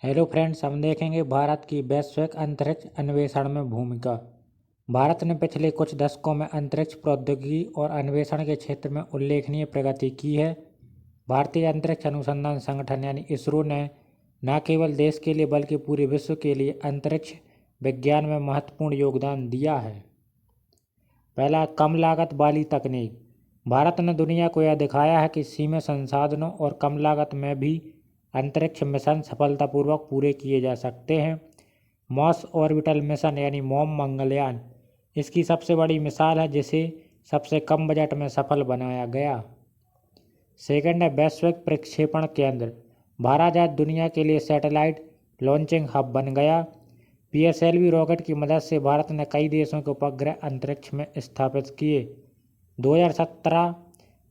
Hello friends, हम देखेंगे भारत की वैश्विक अंतरिक्ष अन्वेषण में भूमिका। भारत ने पिछले कुछ दशकों में अंतरिक्ष प्रौद्योगिकी और अन्वेषण के क्षेत्र में उल्लेखनीय प्रगति की है। भारतीय अंतरिक्ष अनुसंधान संगठन यानी इसरो ने न केवल देश के लिए बल्कि पूरे विश्व के लिए अंतरिक्ष विज्ञान में महत्वपूर्ण योगदान दिया है। पहला, कम लागत वाली तकनीक। भारत ने दुनिया को यह दिखाया है कि सीमित संसाधनों और कम लागत में भी अंतरिक्ष मिशन सफलतापूर्वक पूरे किए जा सकते हैं। मार्स ऑर्बिटल मिशन यानी मॉम मंगलयान इसकी सबसे बड़ी मिसाल है, जिसे सबसे कम बजट में सफल बनाया गया। सेकंड है वैश्विक प्रक्षेपण केंद्र। भारत आज दुनिया के लिए सैटेलाइट लॉन्चिंग हब बन गया। PSLV रॉकेट की मदद से भारत ने कई देशों के उपग्रह अंतरिक्ष में स्थापित किए। 2017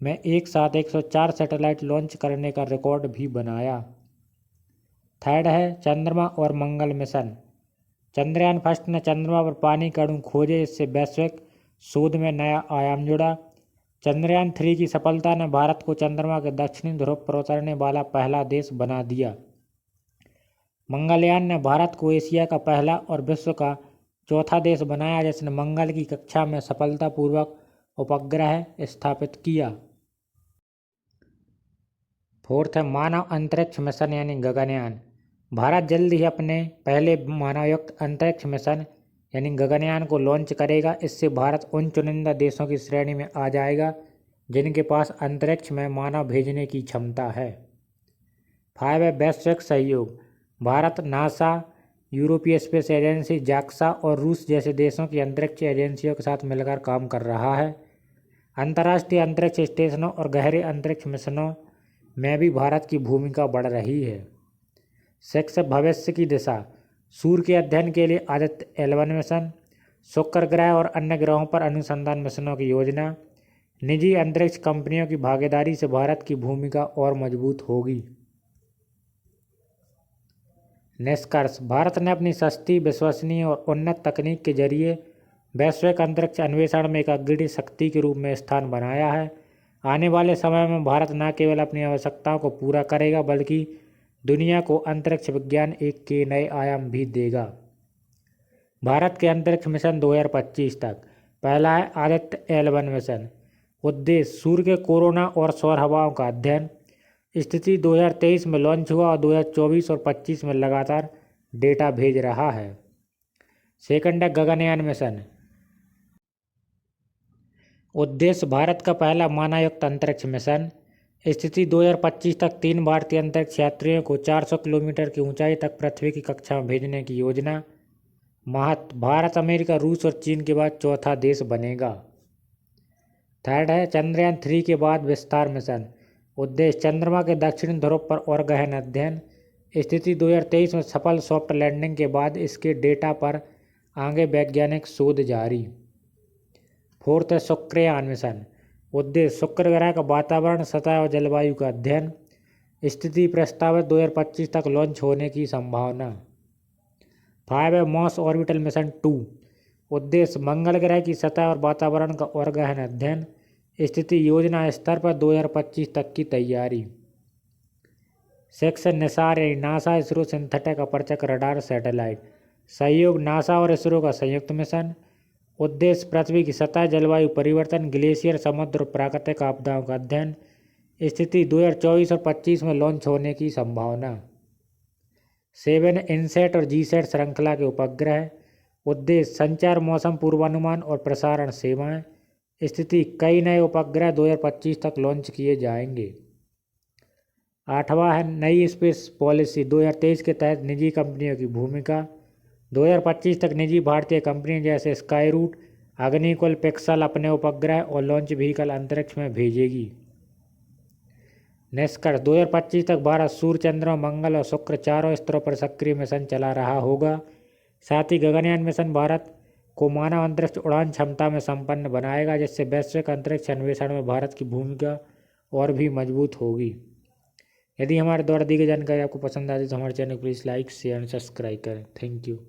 में एक साथ 104 सैटेलाइट लॉन्च करने का रिकॉर्ड भी बनाया। थर्ड है चंद्रमा और मंगल मिशन। चंद्रयान फर्स्ट ने चंद्रमा पर पानी के अणु खोजे, इससे वैश्विक शोध में नया आयाम जुड़ा। चंद्रयान 3 की सफलता ने भारत को चंद्रमा के दक्षिणी ध्रुव पर उतरने वाला पहला देश बना दिया। मंगलयान ने भारत को एशिया का पहला और विश्व का चौथा देश बनाया, जिसने मंगल की कक्षा में सफलतापूर्वक उपग्रह स्थापित किया। फोर्थ है मानव अंतरिक्ष मिशन यानी गगनयान। भारत जल्द ही अपने पहले मानवयुक्त अंतरिक्ष मिशन यानी गगनयान को लॉन्च करेगा। इससे भारत उन चुनिंदा देशों की श्रेणी में आ जाएगा जिनके पास अंतरिक्ष में मानव भेजने की क्षमता है। 5 है वैश्विक सहयोग। भारत नासा, यूरोपीय स्पेस एजेंसी, जाक्सा और रूस जैसे देशों की अंतरिक्ष एजेंसियों के साथ मिलकर काम कर रहा है। अंतर्राष्ट्रीय अंतरिक्ष स्टेशनों और गहरे अंतरिक्ष मिशनों में भी भारत की भूमिका बढ़ रही है। 6 भविष्य की दिशा। सूर्य के अध्ययन के लिए आदित्य L1 मिशन, शुक्र ग्रह और अन्य ग्रहों पर अनुसंधान मिशनों की योजना। निजी अंतरिक्ष कंपनियों की भागीदारी से भारत की भूमिका और मजबूत होगी। निष्कर्ष, भारत ने अपनी सस्ती, विश्वसनीय और उन्नत तकनीक के जरिए वैश्विक अंतरिक्ष अन्वेषण में एक अग्रणी शक्ति के रूप में स्थान बनाया है। आने वाले समय में भारत न केवल अपनी आवश्यकताओं को पूरा करेगा बल्कि दुनिया को अंतरिक्ष विज्ञान के नए आयाम भी देगा। भारत के अंतरिक्ष मिशन 2025 तक। पहला है आदित्य L1 मिशन। उद्देश्य सूर्य के कोरोना और सौर हवाओं का अध्ययन। स्थिति 2023 में लॉन्च हुआ और 2024 और 25 में लगातार डेटा भेज रहा है। सेकंड है गगनयान मिशन। उद्देश्य भारत का पहला मानवयुक्त अंतरिक्ष मिशन। स्थिति 2025 तक 3 भारतीय अंतरिक्ष यात्रियों को 400 किलोमीटर की ऊंचाई तक पृथ्वी की कक्षा में भेजने की योजना। महत्व, भारत अमेरिका, रूस और चीन के बाद चौथा देश बनेगा। थर्ड है चंद्रयान 3 के बाद विस्तार मिशन। उद्देश्य चंद्रमा के दक्षिणी ध्रुव पर और गहन अध्ययन। स्थिति 2023 में सफल सॉफ्ट लैंडिंग के बाद इसके डेटा पर आगे वैज्ञानिक शोध जारी। फोर्थ है शुक्रयान मिशन। उद्देश्य शुक्र ग्रह का वातावरण, सतह और जलवायु का अध्ययन। स्थिति प्रस्तावित 2025 तक लॉन्च होने की संभावना। 5 है मार्स ऑर्बिटल मिशन 2। उद्देश्य मंगल ग्रह की सतह और वातावरण का और गहन अध्ययन। स्थिति योजना स्तर पर 2025 तक की तैयारी। 6 है निसार यानी NASA ISRO synthetic aperture radar satellite. सहयोग नासा और इसरो का संयुक्त मिशन। उद्देश्य पृथ्वी की सतह, जलवायु परिवर्तन, ग्लेशियर, समुद्र और प्राकृतिक आपदाओं का अध्ययन। स्थिति 2024 और 25 में लॉन्च होने की संभावना। 7 इनसैट और जीसैट श्रृंखला के उपग्रह। उद्देश्य संचार, मौसम पूर्वानुमान और प्रसारण सेवाएं। स्थिति कई नए उपग्रह 2025 तक लॉन्च किए जाएंगे। 8वां है नई स्पेस पॉलिसी 2023 के तहत निजी कंपनियों की भूमिका। 2025 तक निजी भारतीय कंपनियां जैसे स्काईरूट, अग्निकुल, पिक्सल अपने उपग्रह और लॉन्च व्हीकल अंतरिक्ष में भेजेगी। निष्कर्ष, 2025 तक भारत सूर्य, चंद्रमा, मंगल और शुक्र चारों स्तरों पर सक्रिय मिशन चला रहा होगा। साथ ही गगनयान मिशन भारत को मानव अंतरिक्ष उड़ान क्षमता में संपन्न बनाएगा, जिससे वैश्विक अंतरिक्ष अन्वेषण में भारत की भूमिका और भी मजबूत होगी। यदि हमारे द्वारा दी गई जानकारी आपको पसंद आती है तो हमारे चैनल को प्लीज़ लाइक, शेयर और सब्सक्राइब करें। Thank you.